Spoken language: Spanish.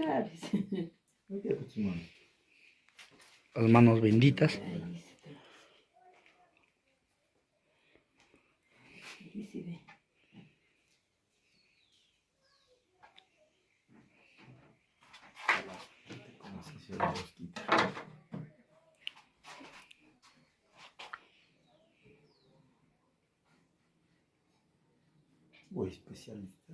sabes. Las manos benditas. Ahí se ve. Voy especialista.